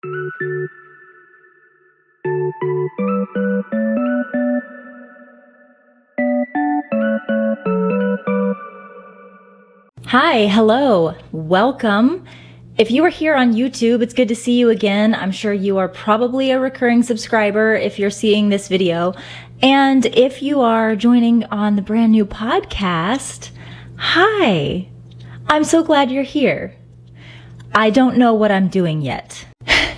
Hi, hello, welcome. If you are here on YouTube, it's good to see you again. I'm sure you are probably a recurring subscriber if you're seeing this video. And if you are joining on the brand new podcast, hi, I'm so glad you're here. I don't know what I'm doing yet.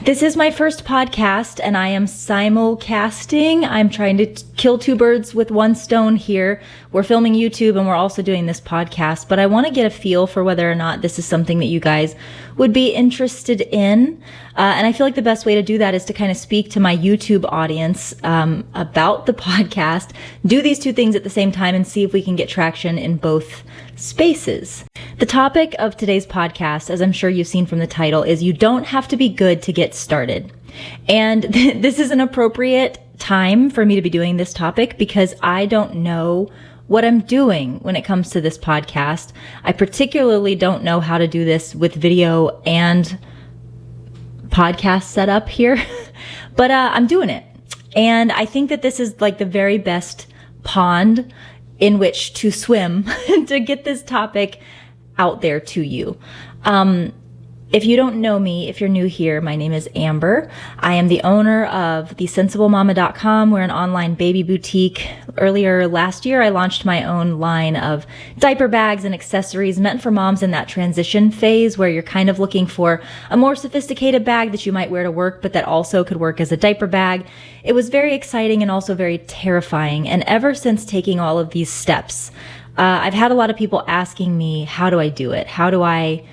This is my first podcast and I am simulcasting. I'm trying to kill two birds with one stone here. We're filming YouTube and we're also doing this podcast, but I want to get a feel for whether or not this is something that you guys would be interested in. And I feel like the best way to do that is to kind of speak to my YouTube audience about the podcast, do these two things at the same time and see if we can get traction in both spaces. The topic of today's podcast, as I'm sure you've seen from the title, is you don't have to be good to get started. And this is an appropriate time for me to be doing this topic because I don't know what I'm doing when it comes to this podcast. I particularly don't know how to do this with video and podcast setup here, but I'm doing it. And I think that this is like the very best pond in which to swim to get this topic out there to you. If you don't know me, if you're new here, my name is Amber. I am the owner of thesensible-mama.com. We're an online baby boutique. Earlier last year, I launched my own line of diaper bags and accessories meant for moms in that transition phase where you're kind of looking for a more sophisticated bag that you might wear to work, but that also could work as a diaper bag. It was very exciting and also very terrifying. And ever since taking all of these steps, I've had a lot of people asking me, how do I do it? How do I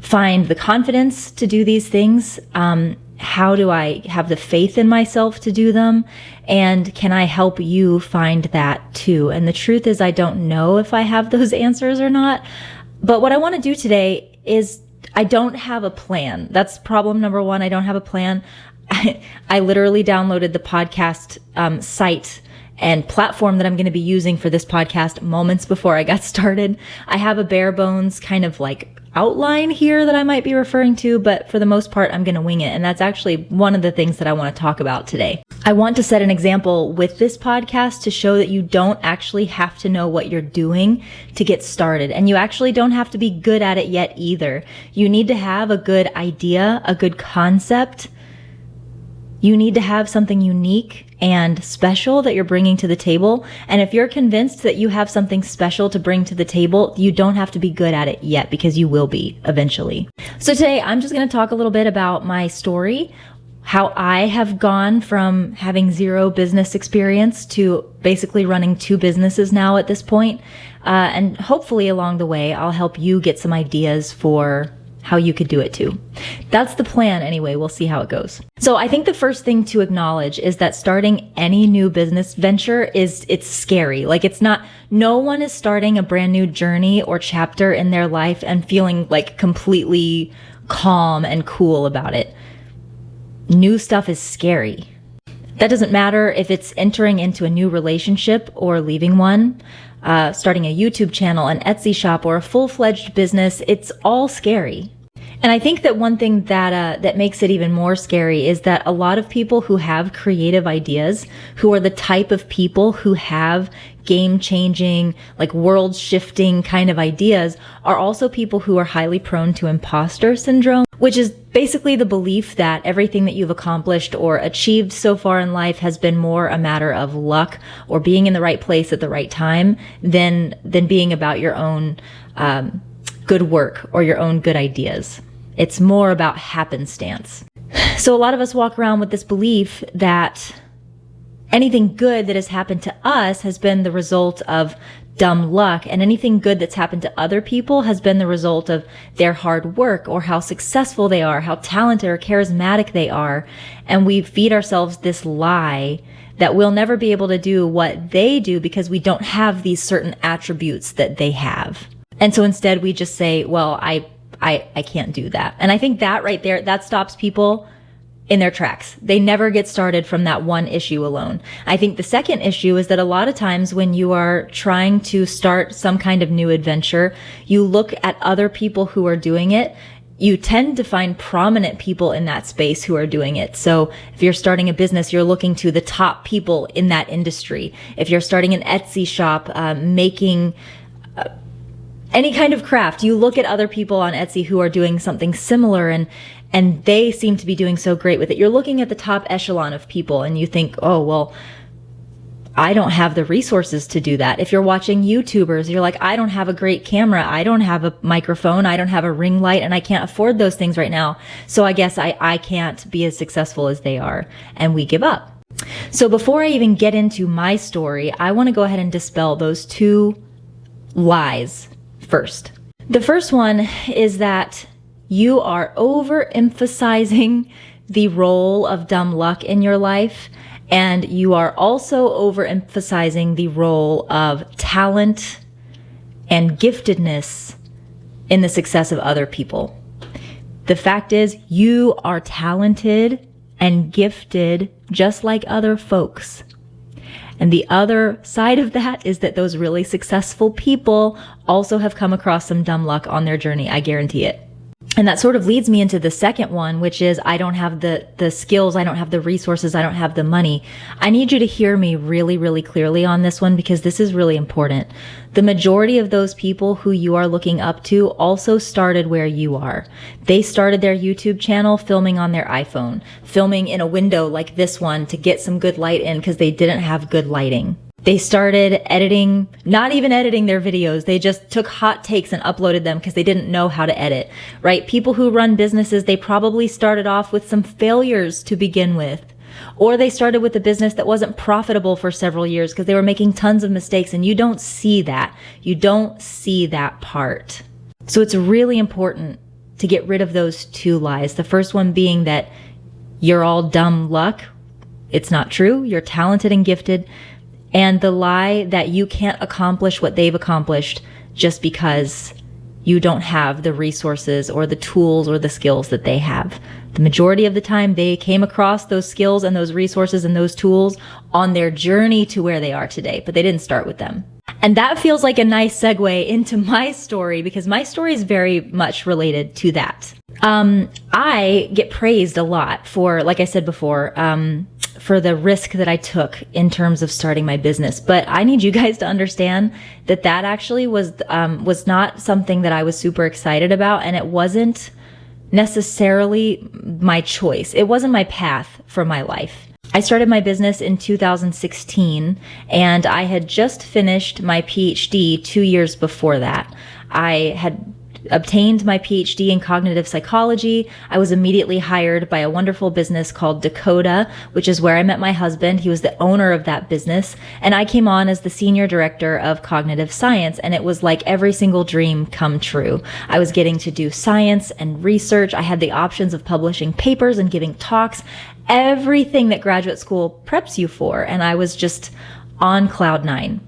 find the confidence to do these things? How do I have the faith in myself to do them? And can I help you find that too? And the truth is, I don't know if I have those answers or not. But what I want to do today is I don't have a plan. That's problem number one. I don't have a plan. I literally downloaded the podcast site and platform that I'm going to be using for this podcast moments before I got started. I have a bare bones kind of like outline here that I might be referring to, but for the most part, I'm going to wing it. And that's actually one of the things that I want to talk about today. I want to set an example with this podcast to show that you don't actually have to know what you're doing to get started. And you actually don't have to be good at it yet either. You need to have a good idea, a good concept. You need to have something unique and special that you're bringing to the table. And if you're convinced that you have something special to bring to the table, you don't have to be good at it yet because you will be eventually. So today I'm just going to talk a little bit about my story, how I have gone from having zero business experience to basically running two businesses now at this point. And hopefully along the way, I'll help you get some ideas for how you could do it too. That's the plan anyway. We'll see how it goes. So I think the first thing to acknowledge is that starting any new business venture it's scary. Like no one is starting a brand new journey or chapter in their life and feeling like completely calm and cool about it. New stuff is scary. That doesn't matter if it's entering into a new relationship or leaving one, starting a YouTube channel, an Etsy shop, or a full-fledged business. It's all scary. And I think that one thing that makes it even more scary is that a lot of people who have creative ideas, who are the type of people who have game-changing, like world-shifting kind of ideas, are also people who are highly prone to imposter syndrome, which is basically the belief that everything that you've accomplished or achieved so far in life has been more a matter of luck or being in the right place at the right time than being about your own good work or your own good ideas. It's more about happenstance. So a lot of us walk around with this belief that anything good that has happened to us has been the result of dumb luck, and anything good that's happened to other people has been the result of their hard work or how successful they are, how talented or charismatic they are. And we feed ourselves this lie that we'll never be able to do what they do because we don't have these certain attributes that they have. And so instead we just say, well, I can't do that. And I think that right there, that stops people in their tracks. They never get started from that one issue alone. I think the second issue is that a lot of times when you are trying to start some kind of new adventure, you look at other people who are doing it you tend to find prominent people in that space who are doing it. So if you're starting a business, you're looking to the top people in that industry. If you're starting an Etsy shop, making any kind of craft, you look at other people on Etsy who are doing something similar, and they seem to be doing so great with it. You're looking at the top echelon of people and you think, oh, well, I don't have the resources to do that. If you're watching YouTubers, you're like, I don't have a great camera. I don't have a microphone. I don't have a ring light, and I can't afford those things right now. So I guess I can't be as successful as they are. And we give up. So before I even get into my story, I want to go ahead and dispel those two lies first. The first one is that you are overemphasizing the role of dumb luck in your life. And you are also overemphasizing the role of talent and giftedness in the success of other people. The fact is, you are talented and gifted just like other folks. And the other side of that is that those really successful people also have come across some dumb luck on their journey. I guarantee it. And that sort of leads me into the second one, which is I don't have the skills, I don't have the resources, I don't have the money. I need you to hear me really, really clearly on this one, because this is really important. The majority of those people who you are looking up to also started where you are. They started their YouTube channel filming on their iPhone, filming in a window like this one to get some good light in because they didn't have good lighting. They started editing, not even editing their videos. They just took hot takes and uploaded them because they didn't know how to edit, right? People who run businesses, they probably started off with some failures to begin with. Or they started with a business that wasn't profitable for several years because they were making tons of mistakes, and you don't see that. You don't see that part. So it's really important to get rid of those two lies. The first one being that you're all dumb luck. It's not true. You're talented and gifted. And the lie that you can't accomplish what they've accomplished just because you don't have the resources or the tools or the skills that they have. The majority of the time, they came across those skills and those resources and those tools on their journey to where they are today, but they didn't start with them. And that feels like a nice segue into my story, because my story is very much related to that. I get praised a lot for, like I said before, for the risk that I took in terms of starting my business. But I need you guys to understand that that actually was not something that I was super excited about, and it wasn't necessarily my choice. It wasn't my path for my life. I started my business in 2016, and I had just finished my PhD 2 years before that. I had obtained my PhD in cognitive psychology. I was immediately hired by a wonderful business called Dakota, which is where I met my husband. He was the owner of that business. And I came on as the senior director of cognitive science. And it was like every single dream come true. I was getting to do science and research. I had the options of publishing papers and giving talks, everything that graduate school preps you for. And I was just on cloud nine.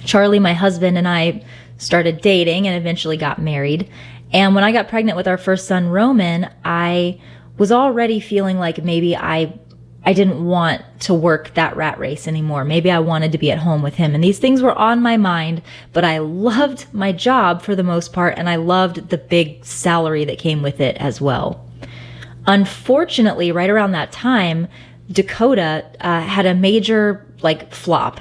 Charlie, my husband, and I started dating and eventually got married. And when I got pregnant with our first son, Roman, I was already feeling like maybe I didn't want to work that rat race anymore. Maybe I wanted to be at home with him. And these things were on my mind, but I loved my job for the most part, and I loved the big salary that came with it as well. Unfortunately, right around that time, Dakota had a major flop.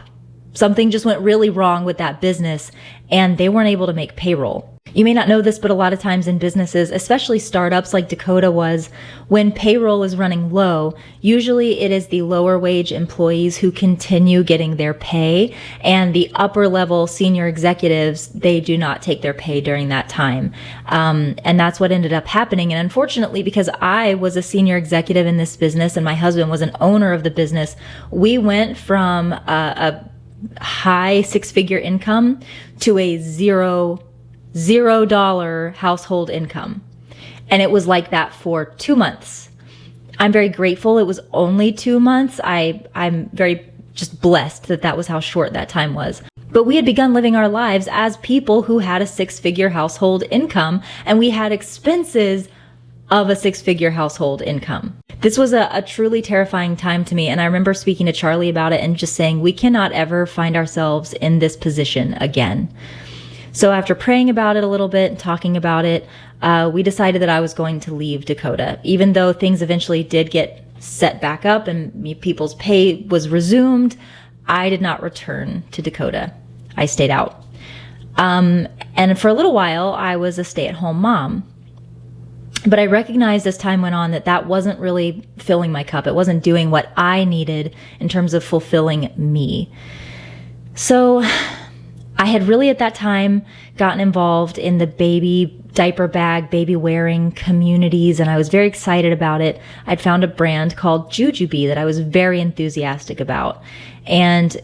Something just went really wrong with that business, and they weren't able to make payroll. You may not know this, but a lot of times in businesses, especially startups like Dakota was, when payroll is running low, usually it is the lower wage employees who continue getting their pay, and the upper level senior executives, they do not take their pay during that time. And that's what ended up happening. And unfortunately, because I was a senior executive in this business and my husband was an owner of the business, we went from a high six-figure income to a $0 household income. And it was like that for 2 months. I'm very grateful it was only 2 months. I'm very just blessed that that was how short that time was. But we had begun living our lives as people who had a six-figure household income, and we had expenses of a six-figure household income. This was a truly terrifying time to me, and I remember speaking to Charlie about it and just saying, we cannot ever find ourselves in this position again. So after praying about it a little bit and talking about it, we decided that I was going to leave Dakota. Even though things eventually did get set back up and people's pay was resumed, I did not return to Dakota. I stayed out. And for a little while, I was a stay-at-home mom. But I recognized as time went on that that wasn't really filling my cup. It wasn't doing what I needed in terms of fulfilling me. So I had really at that time gotten involved in the baby diaper bag, baby wearing communities, and I was very excited about it. I'd found a brand called Jujubee that I was very enthusiastic about. And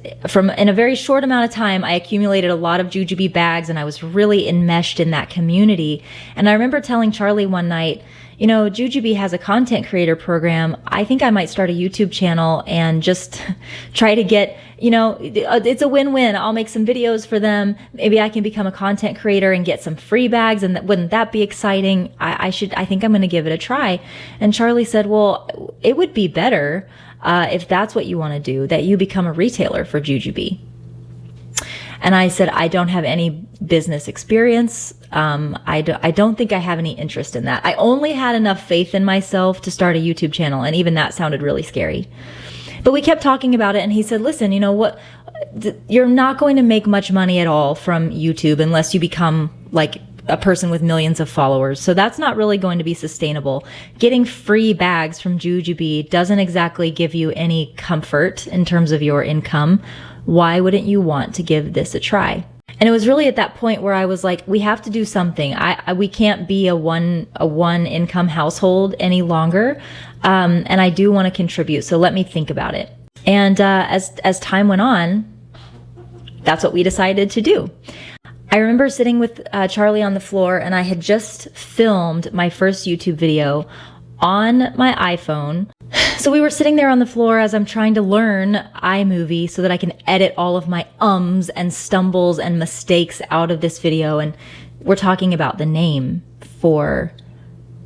in a very short amount of time, I accumulated a lot of Jujubee bags, and I was really enmeshed in that community. And I remember telling Charlie one night, you know, Jujubee has a content creator program. I think I might start a YouTube channel and just try to get, you know, it's a win-win. I'll make some videos for them. Maybe I can become a content creator and get some free bags. And wouldn't that be exciting? I think I'm going to give it a try. And Charlie said, well, it would be better, if that's what you want to do, that you become a retailer for Jujubee. And I said, I don't have any business experience. I don't think I have any interest in that. I only had enough faith in myself to start a YouTube channel, and even that sounded really scary. But we kept talking about it, and he said, listen, you know what? You're not going to make much money at all from YouTube unless you become like a person with millions of followers. So that's not really going to be sustainable. Getting free bags from Jujubee doesn't exactly give you any comfort in terms of your income. Why wouldn't you want to give this a try? And it was really at that point where I was like, we have to do something. We can't be a one income household any longer. And I do want to contribute. So let me think about it. And, as time went on, that's what we decided to do. I remember sitting with Charlie on the floor, and I had just filmed my first YouTube video on my iPhone. So we were sitting there on the floor as I'm trying to learn iMovie so that I can edit all of my ums and stumbles and mistakes out of this video. And we're talking about the name for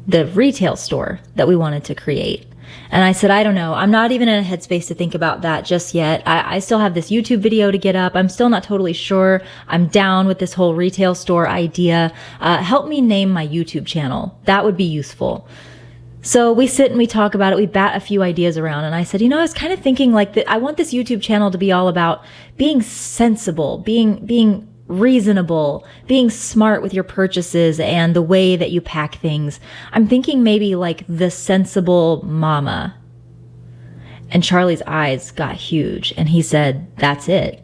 the retail store that we wanted to create. And I said, I don't know. I'm not even in a headspace to think about that just yet. I still have this YouTube video to get up. I'm still not totally sure. I'm down with this whole retail store idea. Help me name my YouTube channel. That would be useful. So we sit and we talk about it. We bat a few ideas around. And I said, you know, I was kind of thinking like that. I want this YouTube channel to be all about being sensible, being reasonable, being smart with your purchases and the way that you pack things. I'm thinking maybe like The Sensible Mama. And Charlie's eyes got huge, and he said, that's it.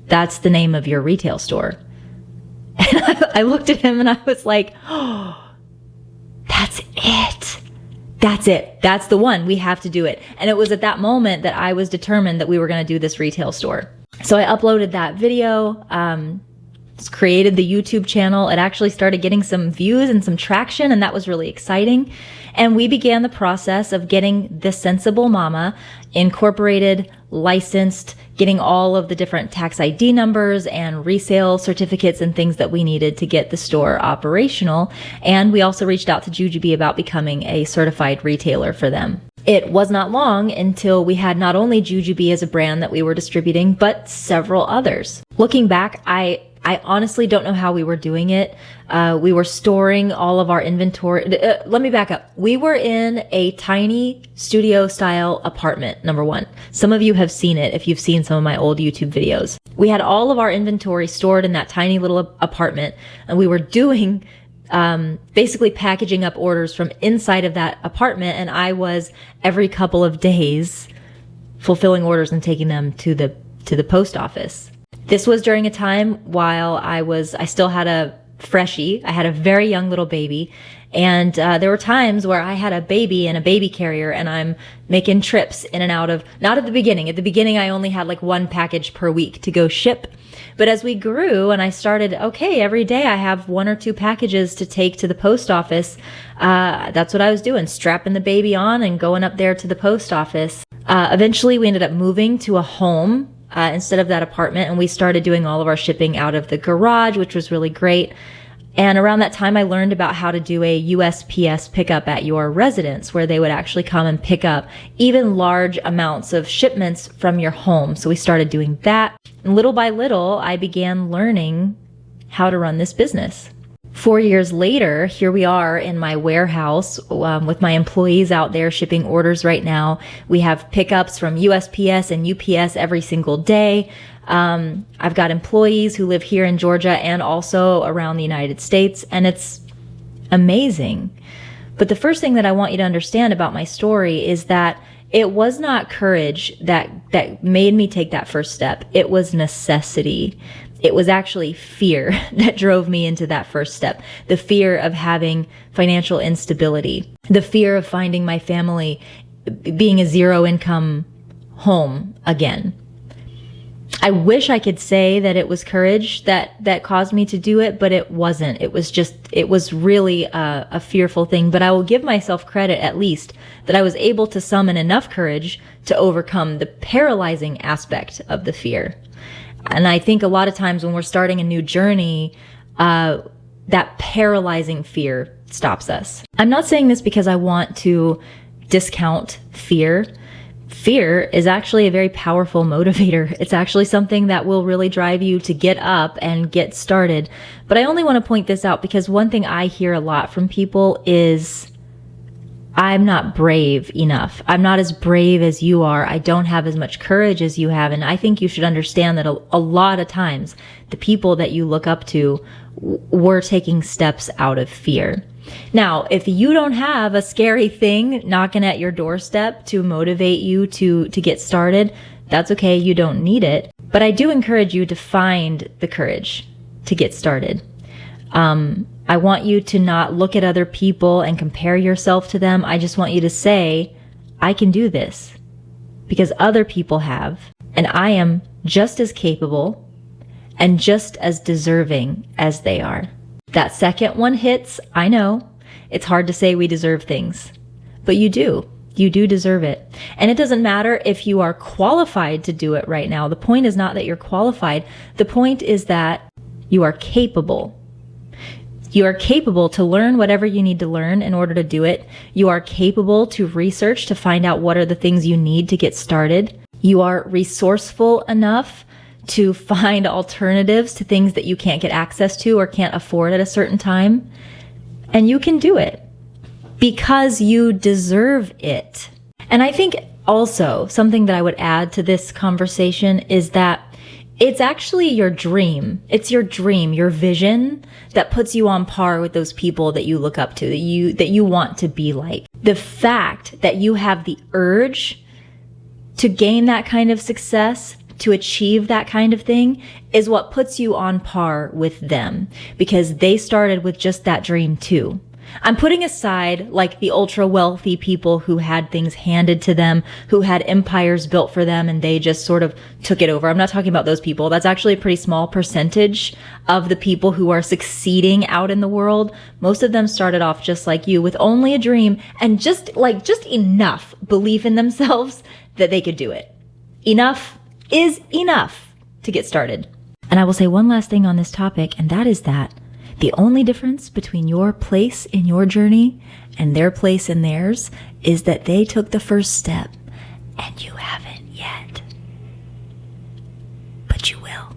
That's the name of your retail store. And I looked at him and I was like, oh, that's it. That's it. That's the one. We have to do it. And it was at that moment that I was determined that we were going to do this retail store. So I uploaded that video, created the YouTube channel. It actually started getting some views and some traction, and that was really exciting. And we began the process of getting The Sensible Mama incorporated, licensed, getting all of the different tax ID numbers and resale certificates and things that we needed to get the store operational. And we also reached out to Jujubee about becoming a certified retailer for them. It was not long until we had not only Jujubee as a brand that we were distributing, but several others. Looking back, I honestly don't know how we were doing it. We were storing all of our inventory. Let me back up. We were in a tiny studio style apartment, number one. Some of you have seen it if you've seen some of my old YouTube videos. We had all of our inventory stored in that tiny little apartment, and we were doing basically packaging up orders from inside of that apartment. And I was every couple of days fulfilling orders and taking them to the post office. This was during a time while I still had a freshie. I had a very young little baby. And there were times where I had a baby in a baby carrier, and I'm making trips in and out of, not at the beginning. At the beginning, I only had like one package per week to go ship. But as we grew and I started, okay, every day I have one or two packages to take to the post office. That's what I was doing, strapping the baby on and going up there to the post office. Eventually we ended up moving to a home instead of that apartment, and we started doing all of our shipping out of the garage, which was really great. And around that time, I learned about how to do a USPS pickup at your residence, where they would actually come and pick up even large amounts of shipments from your home. So we started doing that. And little by little, I began learning how to run this business. 4 years later, here we are in my warehouse with my employees out there shipping orders right now. We have pickups from USPS and UPS every single day. I've got employees who live here in Georgia and also around the United States, and it's amazing. But the first thing that I want you to understand about my story is that it was not courage that made me take that first step. It was necessity. It was actually fear that drove me into that first step. The fear of having financial instability, the fear of finding my family being a zero income home again. I wish I could say that it was courage that caused me to do it, but it wasn't. It was really a fearful thing. But I will give myself credit, at least, that I was able to summon enough courage to overcome the paralyzing aspect of the fear. And I think a lot of times when we're starting a new journey, that paralyzing fear stops us. I'm not saying this because I want to discount fear. Fear is actually a very powerful motivator. It's actually something that will really drive you to get up and get started. But I only want to point this out because one thing I hear a lot from people is, I'm not brave enough. I'm not as brave as you are. I don't have as much courage as you have. And I think you should understand that a lot of times the people that you look up to were taking steps out of fear. Now, if you don't have a scary thing knocking at your doorstep to motivate you to get started, that's okay. You don't need it. But I do encourage you to find the courage to get started. I want you to not look at other people and compare yourself to them. I just want you to say, I can do this because other people have, and I am just as capable and just as deserving as they are. That second one hits. I know it's hard to say we deserve things, but you do. You do deserve it. And it doesn't matter if you are qualified to do it right now. The point is not that you're qualified. The point is that you are capable. You are capable to learn whatever you need to learn in order to do it. You are capable to research to find out what are the things you need to get started. You are resourceful enough to find alternatives to things that you can't get access to or can't afford at a certain time. And you can do it because you deserve it. And I think also something that I would add to this conversation is that it's actually your dream. It's your dream, your vision that puts you on par with those people that you look up to, that you want to be like. The fact that you have the urge to gain that kind of success, to achieve that kind of thing, is what puts you on par with them because they started with just that dream too. I'm putting aside like the ultra wealthy people who had things handed to them, who had empires built for them and they just sort of took it over. I'm not talking about those people. That's actually a pretty small percentage of the people who are succeeding out in the world. Most of them started off just like you with only a dream and just enough belief in themselves that they could do it. Enough is enough to get started. And I will say one last thing on this topic, and that is that the only difference between your place in your journey and their place in theirs is that they took the first step and you haven't yet. But you will.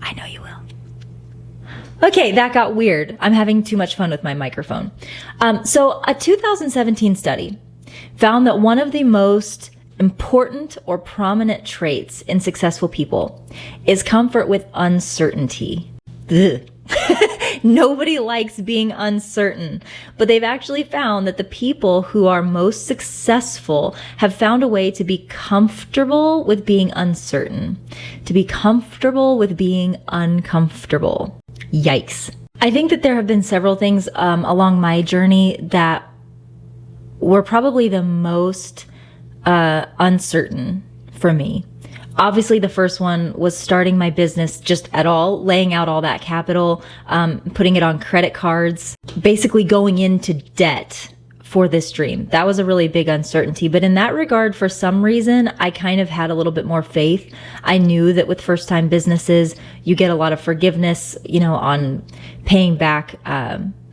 I know you will. Okay, that got weird. I'm having too much fun with my microphone. So a 2017 study found that one of the most important or prominent traits in successful people is comfort with uncertainty. Ugh. Nobody likes being uncertain, but they've actually found that the people who are most successful have found a way to be comfortable with being uncertain, to be comfortable with being uncomfortable. Yikes. I think that there have been several things along my journey that were probably the most uncertain for me. Obviously, the first one was starting my business just at all, laying out all that capital, putting it on credit cards, basically going into debt for this dream. That was a really big uncertainty. But in that regard, for some reason, I kind of had a little bit more faith. I knew that with first-time businesses, you get a lot of forgiveness, on paying back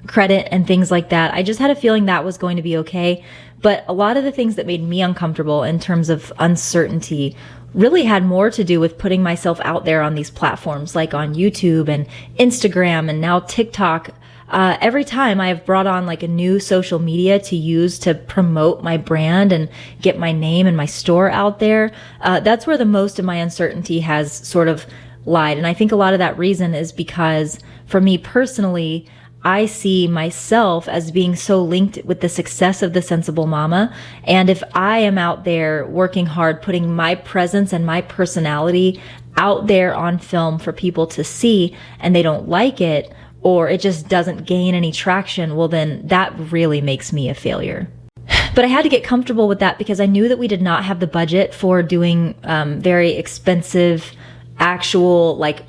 credit and things like that. I just had a feeling that was going to be okay. But a lot of the things that made me uncomfortable in terms of uncertainty really had more to do with putting myself out there on these platforms like on YouTube and Instagram and now TikTok. Every time I have brought on like a new social media to use to promote my brand and get my name and my store out there, that's where the most of my uncertainty has sort of lied. And I think a lot of that reason is because for me personally, I see myself as being so linked with the success of the Sensible Mama. And if I am out there working hard, putting my presence and my personality out there on film for people to see, and they don't like it, or it just doesn't gain any traction, well, then that really makes me a failure. But I had to get comfortable with that because I knew that we did not have the budget for doing very expensive actual like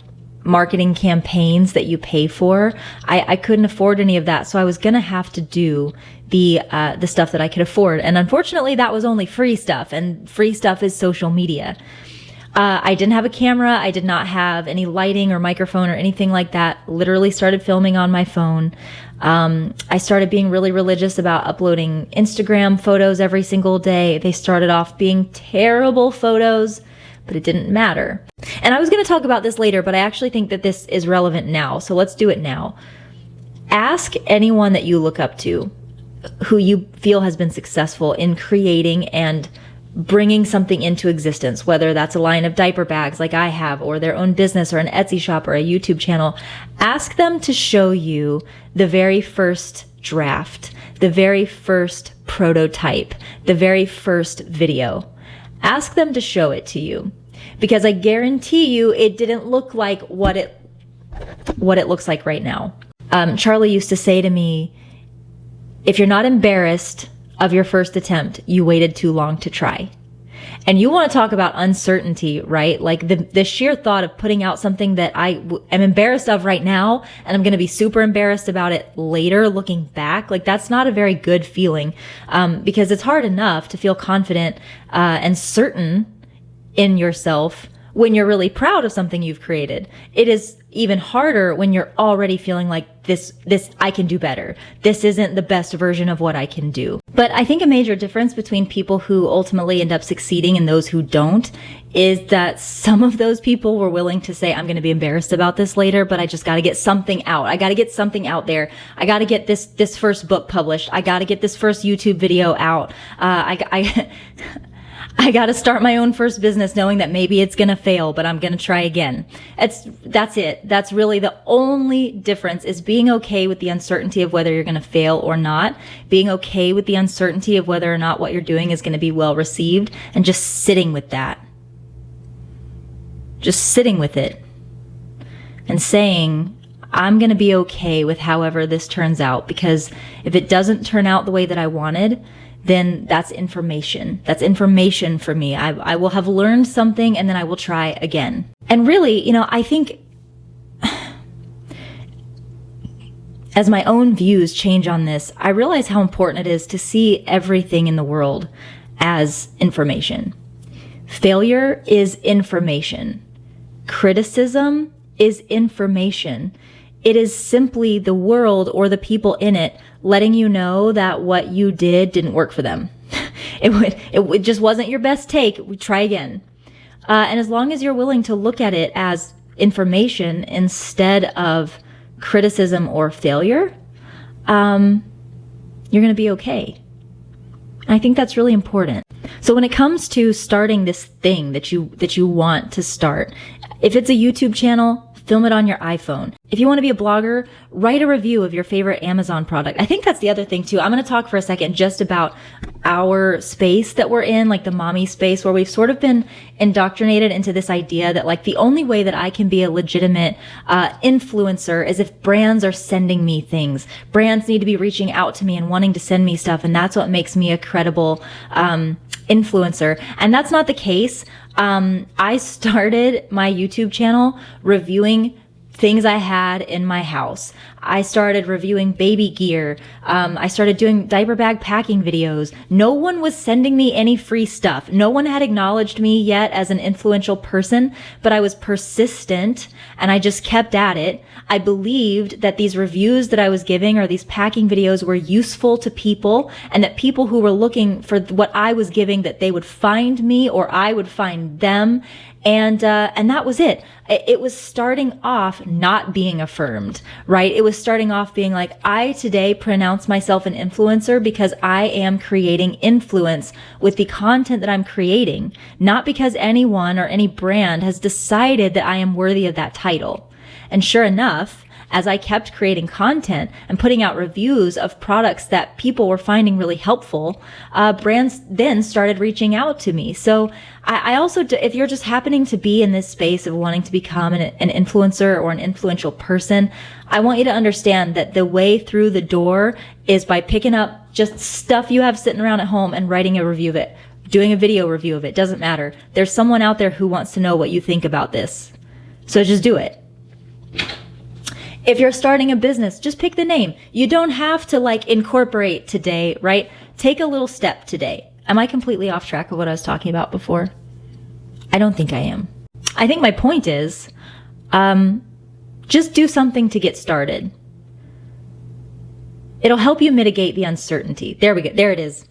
marketing campaigns that you pay for. I couldn't afford any of that. So I was going to have to do the stuff that I could afford. And unfortunately, that was only free stuff, and free stuff is social media. I didn't have a camera. I did not have any lighting or microphone or anything like that. Literally started filming on my phone. I started being really religious about uploading Instagram photos every single day. They started off being terrible photos, but it didn't matter. And I was going to talk about this later, but I actually think that this is relevant now. So let's do it now. Ask anyone that you look up to who you feel has been successful in creating and bringing something into existence, whether that's a line of diaper bags like I have, or their own business, or an Etsy shop, or a YouTube channel. Ask them to show you the very first draft, the very first prototype, the very first video. Ask them to show it to you, because I guarantee you it didn't look like what it looks like right now. Charlie used to say to me, if you're not embarrassed of your first attempt, you waited too long to try. And you want to talk about uncertainty, right? Like the sheer thought of putting out something that I am embarrassed of right now, and I'm going to be super embarrassed about it later looking back. Like that's not a very good feeling, because it's hard enough to feel confident and certain in yourself when you're really proud of something you've created. It is even harder when you're already feeling like this, I can do better. This isn't the best version of what I can do. But I think a major difference between people who ultimately end up succeeding and those who don't is that some of those people were willing to say, I'm going to be embarrassed about this later, but I just got to get something out. I got to get something out there. I got to get this first book published. I got to get this first YouTube video out. I got to start my own first business knowing that maybe it's going to fail, but I'm going to try again. That's it. That's really the only difference, is being okay with the uncertainty of whether you're going to fail or not, being okay with the uncertainty of whether or not what you're doing is going to be well received, and just sitting with that. Just sitting with it and saying, I'm going to be okay with however this turns out, because if it doesn't turn out the way that I wanted, then that's information. That's information for me. I will have learned something, and then I will try again. And really, I think as my own views change on this, I realize how important it is to see everything in the world as information. Failure is information. Criticism is information. It is simply the world or the people in it letting you know that what you did didn't work for them. It just wasn't your best take. We try again. And as long as you're willing to look at it as information instead of criticism or failure, you're going to be okay. And I think that's really important. So when it comes to starting this thing that you want to start, if it's a YouTube channel, film it on your iPhone. If you want to be a blogger, write a review of your favorite Amazon product. I think that's the other thing too. I'm going to talk for a second just about our space that we're in, like the mommy space, where we've sort of been indoctrinated into this idea that like the only way that I can be a legitimate influencer is if brands are sending me things. Brands need to be reaching out to me and wanting to send me stuff, and that's what makes me a credible influencer. And that's not the case. I started my YouTube channel reviewing things I had in my house. I started reviewing baby gear. I started doing diaper bag packing videos. No one was sending me any free stuff. No one had acknowledged me yet as an influential person, but I was persistent and I just kept at it. I believed that these reviews that I was giving or these packing videos were useful to people, and that people who were looking for what I was giving, that they would find me or I would find them. And that was it. It was starting off not being affirmed, right? It was starting off being like, I today pronounce myself an influencer because I am creating influence with the content that I'm creating, not because anyone or any brand has decided that I am worthy of that title. And sure enough, as I kept creating content and putting out reviews of products that people were finding really helpful, brands then started reaching out to me. So I also, if you're just happening to be in this space of wanting to become an influencer or an influential person, I want you to understand that the way through the door is by picking up just stuff you have sitting around at home and writing a review of it, doing a video review of it. Doesn't matter. There's someone out there who wants to know what you think about this. So just do it. If you're starting a business, just pick the name. You don't have to incorporate today, right? Take a little step today. Am I completely off track of what I was talking about before? I don't think I am. I think my point is, just do something to get started. It'll help you mitigate the uncertainty. There we go. There it is.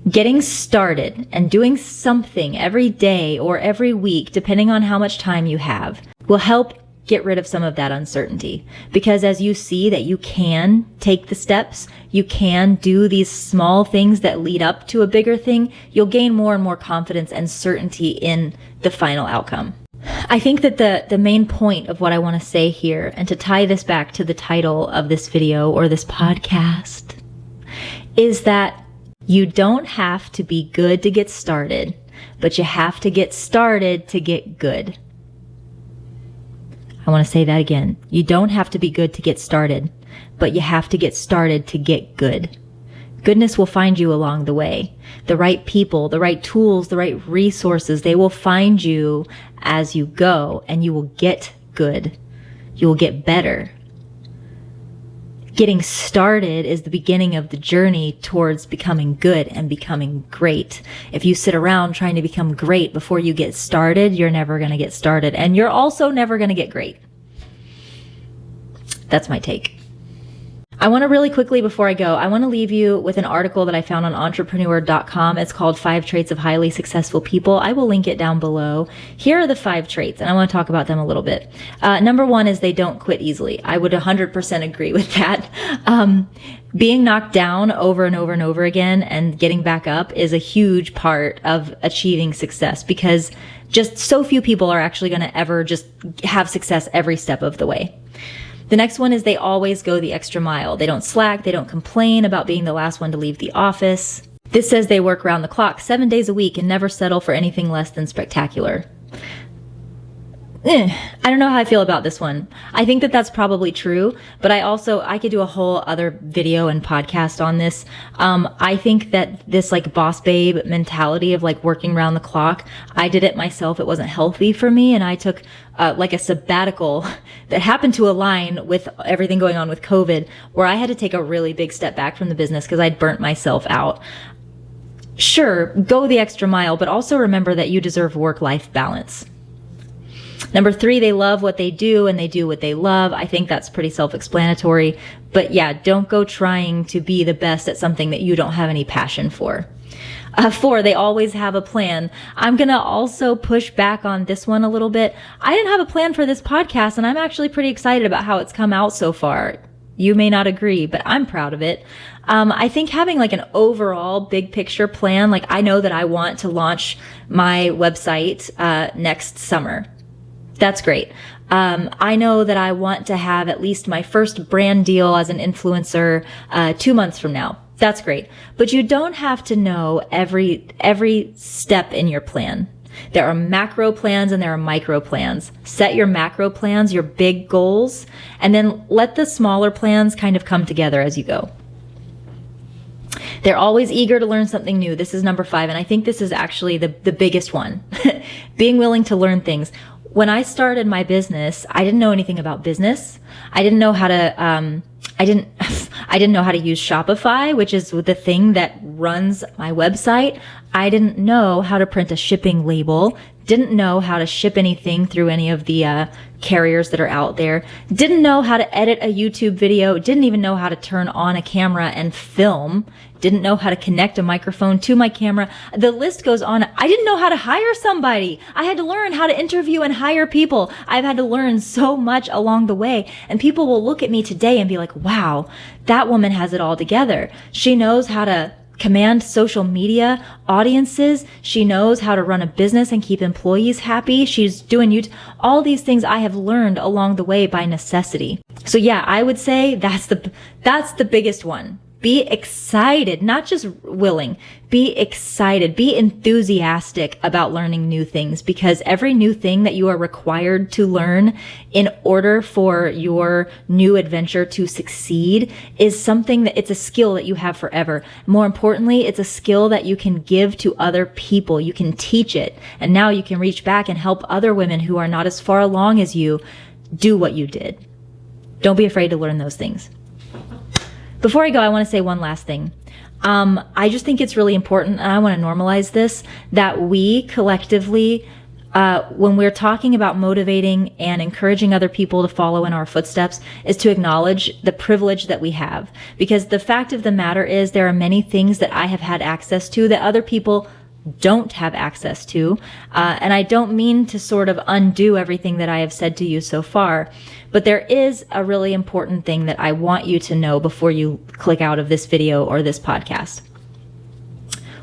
Getting started and doing something every day or every week, depending on how much time you have, will help get rid of some of that uncertainty. Because as you see that you can take the steps, you can do these small things that lead up to a bigger thing, you'll gain more and more confidence and certainty in the final outcome. I think that the main point of what I want to say here, and to tie this back to the title of this video or this podcast, is that you don't have to be good to get started, but you have to get started to get good. I want to say that again. You don't have to be good to get started, but you have to get started to get good. Goodness will find you along the way. The right people, the right tools, the right resources, they will find you as you go, and you will get good. You will get better. Getting started is the beginning of the journey towards becoming good and becoming great. If you sit around trying to become great before you get started, you're never going to get started. And you're also never going to get great. That's my take. I want to really quickly, before I go, I want to leave you with an article that I found on entrepreneur.com. It's called 5 Traits of Highly Successful People. I will link it down below. Here are the 5 traits, and I want to talk about them a little bit. Number 1 is they don't quit easily. I would 100% agree with that. Being knocked down over and over and over again and getting back up is a huge part of achieving success, because just so few people are actually going to ever just have success every step of the way. The next one is they always go the extra mile. They don't slack. They don't complain about being the last one to leave the office. This says they work around the clock 7 days a week and never settle for anything less than spectacular. I don't know how I feel about this one. I think that that's probably true, but I could do a whole other video and podcast on this. I think that this boss babe mentality of working around the clock, I did it myself. It wasn't healthy for me. And I took a sabbatical that happened to align with everything going on with COVID, where I had to take a really big step back from the business because I'd burnt myself out. Sure, go the extra mile, but also remember that you deserve work-life balance. Number 3, they love what they do and they do what they love. I think that's pretty self-explanatory. But yeah, don't go trying to be the best at something that you don't have any passion for. 4, they always have a plan. I'm going to also push back on this one a little bit. I didn't have a plan for this podcast, and I'm actually pretty excited about how it's come out so far. You may not agree, but I'm proud of it. I think having an overall big picture plan, I know that I want to launch my website next summer. That's great. I know that I want to have at least my first brand deal as an influencer 2 months from now. That's great. But you don't have to know every step in your plan. There are macro plans and there are micro plans. Set your macro plans, your big goals, and then let the smaller plans kind of come together as you go. They're always eager to learn something new. This is number 5, and I think this is actually the biggest one. Being willing to learn things. when I started my business, I didn't know anything about business. I didn't know how to, I didn't know how to use Shopify, which is the thing that runs my website. I didn't know how to print a shipping label. Didn't know how to ship anything through any of the carriers that are out there. Didn't know how to edit a YouTube video. Didn't even know how to turn on a camera and film. Didn't know how to connect a microphone to my camera. The list goes on. I didn't know how to hire somebody. I had to learn how to interview and hire people. I've had to learn so much along the way. And people will look at me today and be like, wow, that woman has it all together. She knows how to command social media audiences. She knows how to run a business and keep employees happy. She's doing all these things I have learned along the way by necessity. So yeah, I would say that's the biggest one. Be excited, not just willing. Be excited. Be enthusiastic about learning new things, because every new thing that you are required to learn in order for your new adventure to succeed is something that it's a skill that you have forever. More importantly, it's a skill that you can give to other people. You can teach it. And now you can reach back and help other women who are not as far along as you do what you did. Don't be afraid to learn those things. Before I go, I want to say one last thing. I just think it's really important, and I want to normalize this, that we collectively, when we're talking about motivating and encouraging other people to follow in our footsteps, is to acknowledge the privilege that we have. Because the fact of the matter is, there are many things that I have had access to that other people don't have access to. And I don't mean to sort of undo everything that I have said to you so far, but there is a really important thing that I want you to know before you click out of this video or this podcast.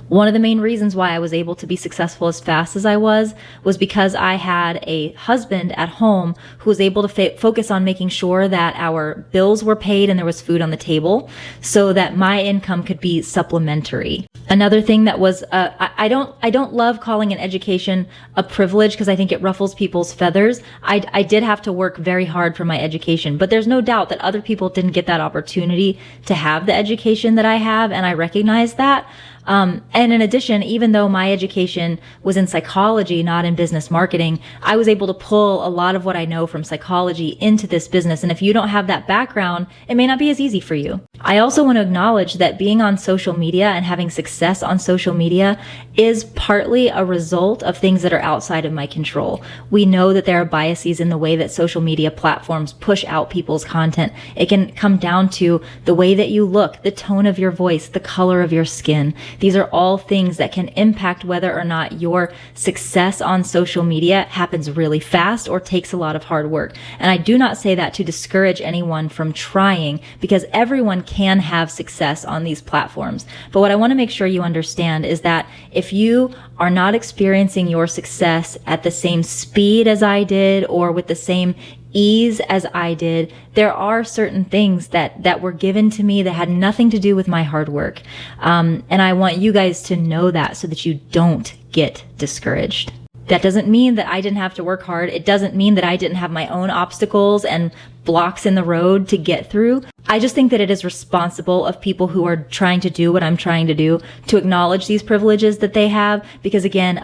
One of the main reasons why I was able to be successful as fast as I was because I had a husband at home who was able to focus on making sure that our bills were paid and there was food on the table so that my income could be supplementary. Another thing that was, I don't love calling an education a privilege because I think it ruffles people's feathers. I did have to work very hard for my education, but there's no doubt that other people didn't get that opportunity to have the education that I have, and I recognize that. And in addition, even though my education was in psychology, not in business marketing, I was able to pull a lot of what I know from psychology into this business. And if you don't have that background, it may not be as easy for you. I also want to acknowledge that being on social media and having success on social media is partly a result of things that are outside of my control. We know that there are biases in the way that social media platforms push out people's content. It can come down to the way that you look, the tone of your voice, the color of your skin. These are all things that can impact whether or not your success on social media happens really fast or takes a lot of hard work. And I do not say that to discourage anyone from trying, because everyone can have success on these platforms. But what I want to make sure you understand is that if you are not experiencing your success at the same speed as I did or with the same ease as I did, there are certain things that were given to me that had nothing to do with my hard work. And I want you guys to know that so that you don't get discouraged. That doesn't mean that I didn't have to work hard. It doesn't mean that I didn't have my own obstacles and blocks in the road to get through. I just think that it is responsible of people who are trying to do what I'm trying to do to acknowledge these privileges that they have. Because again,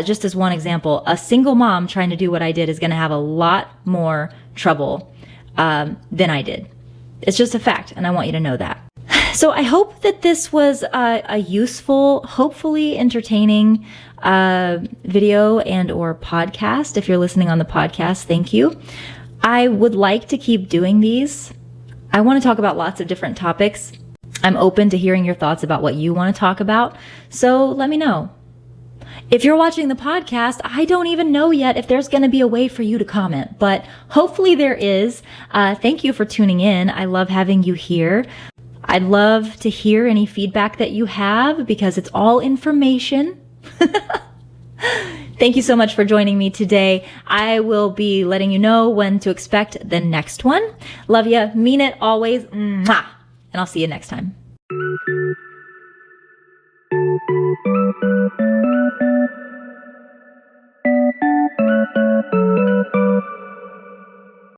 just as one example, a single mom trying to do what I did is going to have a lot more trouble than I did. It's just a fact, and I want you to know that. So I hope that this was a useful, hopefully entertaining video and or podcast. If you're listening on the podcast, thank you. I would like to keep doing these. I want to talk about lots of different topics. I'm open to hearing your thoughts about what you want to talk about. So let me know. If you're watching the podcast, I don't even know yet if there's going to be a way for you to comment, but hopefully there is. Thank you for tuning in. I love having you here. I'd love to hear any feedback that you have because it's all information. Thank you so much for joining me today. I will be letting you know when to expect the next one. Love ya. Mean it always. Mwah. And I'll see you next time.